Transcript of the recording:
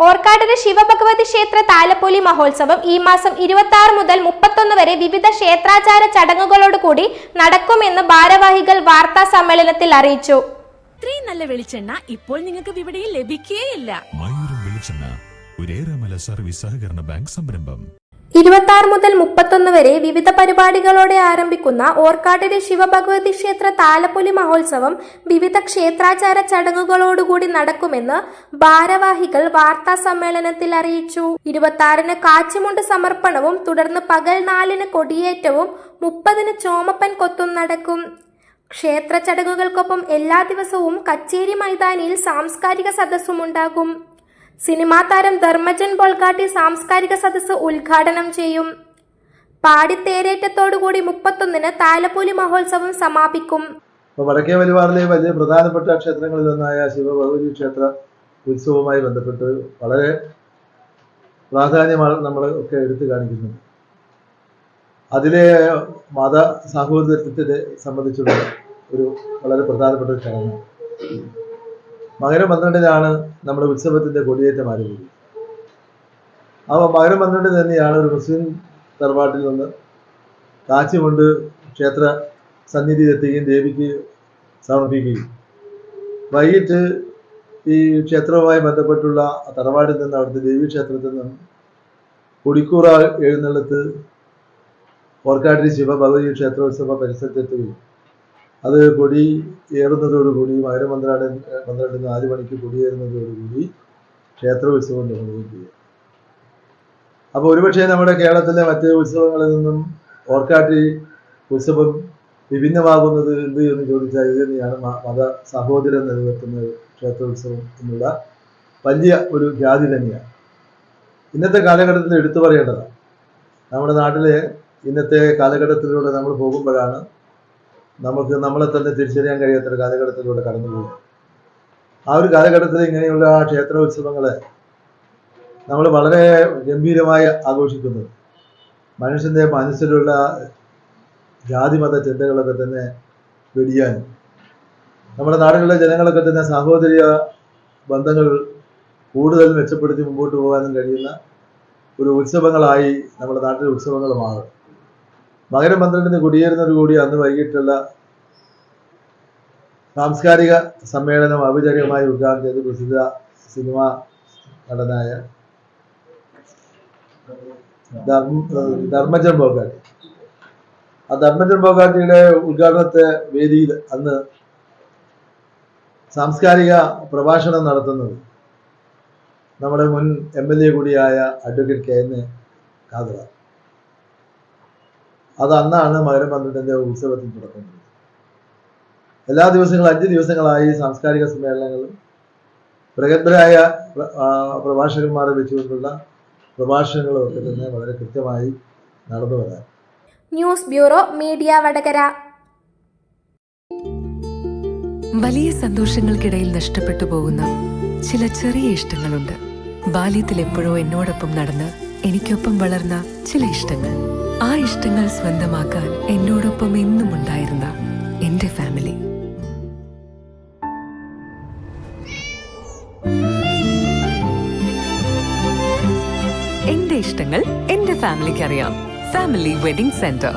ഓർക്കാട്ടിലെ ശിവഭഗവതി ക്ഷേത്ര താലപ്പൊലി മഹോത്സവം ഈ മാസം 26 മുതൽ 31 വരെ വിവിധ ക്ഷേത്രാചാര ചടങ്ങുകളോടുകൂടി നടക്കുമെന്ന് ഭാരവാഹികൾ വാർത്താ സമ്മേളനത്തിൽ അറിയിച്ചു. ഇത്രയും നല്ല വെളിച്ചെണ്ണ ഇപ്പോൾ നിങ്ങൾക്ക് വിപണിയിൽ ലഭിക്കുകയില്ല. മയൂരം വെളിച്ചെണ്ണ, ഒരേറെമല സർവീസ് സഹകരണ ബാങ്ക് സംരംഭം. 26 മുതൽ 31 വരെ വിവിധ പരിപാടികളോടെ ആരംഭിക്കുന്ന ഓർക്കാട്ടിലെ ശിവഭഗവതി ക്ഷേത്ര താലപ്പൊലി മഹോത്സവം വിവിധ ക്ഷേത്രാചാര ചടങ്ങുകളോടുകൂടി നടക്കുമെന്ന് ഭാരവാഹികൾ വാർത്താ സമ്മേളനത്തിൽ അറിയിച്ചു. 26-ന് കാച്ചിമുണ്ട് സമർപ്പണവും തുടർന്ന് പകൽ 4-ന് കൊടിയേറ്റവും 30-ന് ചോമപ്പൻ കൊത്തും നടക്കും. ക്ഷേത്ര ചടങ്ങുകൾക്കൊപ്പം എല്ലാ ദിവസവും കച്ചേരി മൈതാനിയിൽ സാംസ്കാരിക സദസ്സുമുണ്ടാകും. സിനിമാ താരം ധർമ്മജൻ ബോൾഗാട്ടി സാംസ്കാരിക സദസ്സ് ഉദ്ഘാടനം ചെയ്യും. പാടിത്തേരേറ്റത്തോടുകൂടി 31-ന് താലപ്പൊലി മഹോത്സവം സമാപിക്കും. വടക്കേ വലിവാറിലെ വലിയ പ്രധാനപ്പെട്ട ക്ഷേത്രങ്ങളിലൊന്നായ ശിവഭഗവതി ക്ഷേത്ര ഉത്സവവുമായി ബന്ധപ്പെട്ട് വളരെ പ്രാധാന്യമാണ് നമ്മൾ ഒക്കെ എടുത്തു കാണിക്കുന്നത്. അതിലെ മത സാഹോദര്യത്തെ സംബന്ധിച്ചുള്ള ഒരു വളരെ പ്രധാനപ്പെട്ട ഒരു ചടങ്ങ്. മകരം 12-നാണ് നമ്മുടെ ഉത്സവത്തിന്റെ കൊടിയേറ്റം ആരംഭിക്കുന്നത്. അപ്പോൾ മകരം 12 തന്നെയാണ് ഒരു മുസ്ലിം തറവാട്ടിൽ നിന്ന് കാച്ചിമുണ്ട് ക്ഷേത്ര സന്നിധിയിലെത്തുകയും ദേവിക്ക് സമർപ്പിക്കുകയും വൈകിട്ട് ഈ ക്ഷേത്രവുമായി ബന്ധപ്പെട്ടുള്ള തറവാടിൽ നിന്ന് അവിടുത്തെ ദേവീക്ഷേത്രത്തിൽ നിന്നും കൊടിക്കൂറ എഴുന്നള്ളത്ത് ഓർക്കാട്ടിൽ ശിവഭഗവതി ക്ഷേത്രോത്സവ പരിസരത്തെത്തുകയും അത് കൊടി ഏറുന്നതോടുകൂടി മകരം 12 4 മണിക്ക് കൊടിയേറുന്നതോടുകൂടി ക്ഷേത്രോത്സവം തുടങ്ങുകയും ചെയ്യും. അപ്പോൾ ഒരുപക്ഷെ നമ്മുടെ കേരളത്തിലെ മറ്റ് ഉത്സവങ്ങളിൽ നിന്നും ഓർക്കാട്ടി ഉത്സവം വിഭിന്നമാകുന്നത് എന്ത് എന്ന് ചോദിച്ചാൽ ഇത് തന്നെയാണ് മത സഹോദരം നിലനിർത്തുന്ന ക്ഷേത്രോത്സവം എന്നുള്ള വലിയ ഒരു ഖ്യാതി തന്നെയാണ്. ഇന്നത്തെ കാലഘട്ടത്തിൽ എടുത്തു പറയേണ്ടതാണ്. നമ്മുടെ നാട്ടിലെ ഇന്നത്തെ കാലഘട്ടത്തിലൂടെ നമ്മൾ പോകുമ്പോഴാണ് നമുക്ക് നമ്മളെ തന്നെ തിരിച്ചറിയാൻ കഴിയാത്തൊരു കാലഘട്ടത്തിലൂടെ കടന്നു പോകും. ആ ഒരു കാലഘട്ടത്തിൽ ഇങ്ങനെയുള്ള ക്ഷേത്രോത്സവങ്ങളെ നമ്മൾ വളരെ ഗംഭീരമായി ആഘോഷിക്കുന്നത് മനുഷ്യൻ്റെ മനസ്സിലുള്ള ജാതിമത ചിന്തകളൊക്കെ തന്നെ വെടിയാനും നമ്മുടെ നാടുകളിലെ ജനങ്ങളൊക്കെ തന്നെ സാഹോദര്യ ബന്ധങ്ങൾ കൂടുതൽ മെച്ചപ്പെടുത്തി മുമ്പോട്ട് പോകാനും കഴിയുന്ന ഒരു ഉത്സവങ്ങളായി നമ്മുടെ നാട്ടിലെ ഉത്സവങ്ങൾ മാറും. മകരം 12-ന് കൊടിയേറുന്നതോടുകൂടി അന്ന് വൈകിട്ടുള്ള സാംസ്കാരിക സമ്മേളനം ഔപചാരികമായി ഉദ്ഘാടനം ചെയ്ത് പ്രസിദ്ധ സിനിമാ നടനായ ധർമ്മജൻ ബോൾഗാട്ടി. ആ ധർമ്മജൻ ബോൾഗാട്ടിയുടെ ഉദ്ഘാടനത്തെ വേദിയിൽ അന്ന് സാംസ്കാരിക പ്രഭാഷണം നടത്തുന്നത് നമ്മുടെ മുൻ MLA കൂടിയായ അഡ്വക്കേറ്റ് KN ഖാദർ. അത് അന്നാണ് മകരം 12-ന്റെ ഉത്സവത്തിന് തുടങ്ങുന്നത്. എല്ലാ ദിവസങ്ങളും 5 ദിവസങ്ങളായി സാംസ്കാരിക സമ്മേളനങ്ങളും പ്രഗത്ഭരായ പ്രഭാഷകന്മാരെ വെച്ചുകൊണ്ടുള്ള പ്രഭാഷണങ്ങളും ഒക്കെ തന്നെ വളരെ കൃത്യമായി നടന്നു വരാൻ. News bureau media Vadakara. വലിയ സന്തോഷങ്ങൾക്കിടയിൽ നഷ്ടപ്പെട്ടു പോകുന്ന ചില ചെറിയ ഇഷ്ടങ്ങളുണ്ട്. ബാല്യത്തിൽ എപ്പോഴോ എന്നോടൊപ്പം നടന്ന് എനിക്കൊപ്പം വളർന്ന ചില ഇഷ്ടങ്ങൾ. ആ ഇഷ്ടങ്ങൾ സ്വന്തമാക്കാൻ എന്നോടൊപ്പം എന്നും ഉണ്ടായിരുന്ന എന്റെ ഫാമിലി. എന്റെ ഇഷ്ടങ്ങൾ എന്റെ ഫാമിലിക്ക് അറിയാം. Family wedding centre.